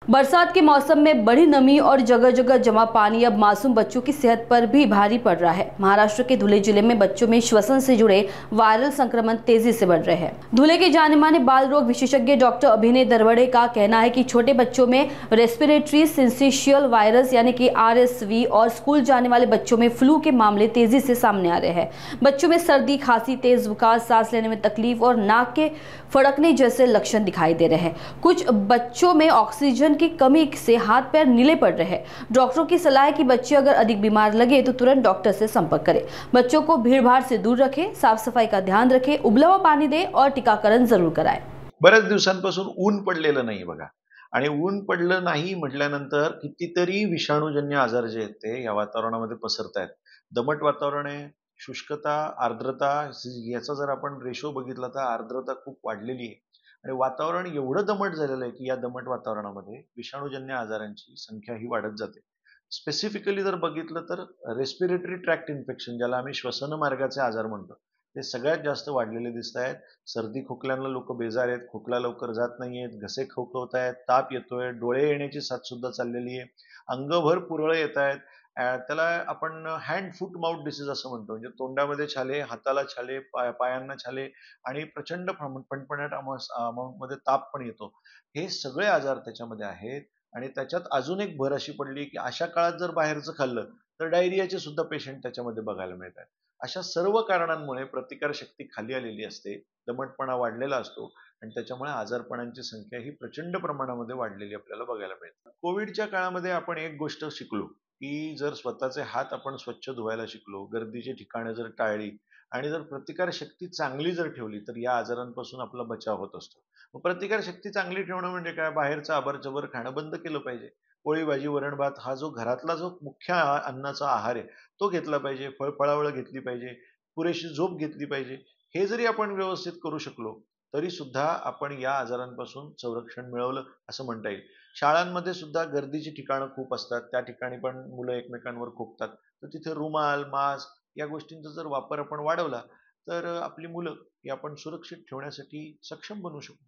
बरसात के मौसम में बड़ी नमी और जगह जगह जमा पानी अब मासूम बच्चों की सेहत पर भी भारी पड़ रहा है। महाराष्ट्र के धुले जिले में बच्चों में श्वसन से जुड़े वायरल संक्रमण तेजी से बढ़ रहे हैं। धुले के जाने माने बाल रोग विशेषज्ञ डॉक्टर अभिनय दरवड़े का कहना है कि छोटे बच्चों में रेस्पिरेटरी सिंसिशियल वायरस यानी कि RSV और स्कूल जाने वाले बच्चों में फ्लू के मामले तेजी से सामने आ रहे हैं। बच्चों में सर्दी, खांसी, तेज बुखार, सांस लेने में तकलीफ और नाक के फड़कने जैसे लक्षण दिखाई दे रहे हैं। कुछ बच्चों में ऑक्सीजन की कमी से हाथ पैर नीले पड़ रहे हैं। डॉक्टरों की सलाह है कि बच्चे अगर अधिक बीमार लगे तो तुरंत डॉक्टर से संपर्क करें। बच्चों को भीड़भाड़ से दूर रखें, साफ सफाई का ध्यान रखें, उबला हुआ पानी दें और टीकाकरण जरूर कराएं। बऱ्याच दिवसांपासून ऊन पडलेलं नाही बघा, आणि ऊन पडलं नाही म्हटल्यानंतर कितीतरी विषाणूजन्य आजार जे आहेत ते या वातावरणामध्ये पसरत आहेत. दमट वातावरण आहे, शुष्कता, आर्द्रता याचा जर आपण रेशो बघितला तर आर्द्रता खूप वाढलेली आहे आणि वातावरण एवढं दमट झालेलं आहे की या दमट वातावरणामध्ये विषाणूजन्य आजारांची संख्या ही वाढत जाते. स्पेसिफिकली जर बघितलं तर रेस्पिरेटरी ट्रॅक्ट इन्फेक्शन, ज्याला आम्ही श्वसन मार्गाचे आजार म्हणतो, ते सगळ्यात जास्त वाढलेले दिसत आहेत. सर्दी खोकल्यानं लोक बेजार आहेत, खोकला लवकर जात नाहीयेत, घसे खवखवत आहेत, ताप येतोय, डोळे येण्याची साथ सुद्धा चाललेली आहे, अंगभर पुरळे येत आहेत. त्याला आपण हँड फूट माउथ डिसीज असं म्हणतो, म्हणजे तोंडामध्ये छाले, हाताला छाले, पायांना छाले आणि प्रचंड फणफणीत अमाऊंटमध्ये ताप पण येतो. हे सगळे आजार त्याच्यामध्ये आहेत. आणि त्याच्यात अजून एक भर अशी पडली की अशा काळात जर बाहेरचं खाल्लं तर डायरियाचे सुद्धा पेशंट त्याच्यामध्ये बघायला मिळतात. अशा सर्व कारणांमुळे प्रतिकारशक्ती खाली आलेली असते, दमटपणा वाढलेला असतो आणि त्याच्यामुळे आजारपणांची संख्या ही प्रचंड प्रमाणामध्ये वाढलेली आपल्याला बघायला मिळते. कोविडच्या काळामध्ये आपण एक गोष्ट शिकलो की जर स्वतःचे हात आपण स्वच्छ धुवायला शिकलो, गर्दीची ठिकाणं जर टाळली आणि जर प्रतिकारशक्ती चांगली जर ठेवली तर या आजारांपासून आपला बचाव होत असतो. मग प्रतिकारशक्ती चांगली ठेवणं म्हणजे काय? बाहेरचं अभरचबर खाणं बंद केलं पाहिजे. पोळी भाजी वरण भात हा जो घरातला जो मुख्य अन्नाचा आहार आहे तो घेतला पाहिजे. फळावळ घेतली पाहिजे, पुरेशी झोप घेतली पाहिजे. हे जरी आपण व्यवस्थित करू शकलो तरी सुद्धा आपण या आजारांपासून संरक्षण मिळवलं असं म्हणता येईल. शाळांमध्ये सुद्धा गर्दीची ठिकाणं खूप असतात, त्या ठिकाणी पण मुलं एकमेकांवर खोकतात. तर तिथे रुमाल, मास्क या गोष्टींचा जर वापर आपण वाढवला तर आपली मुलं ही आपण सुरक्षित ठेवण्यासाठी सक्षम बनू शकू.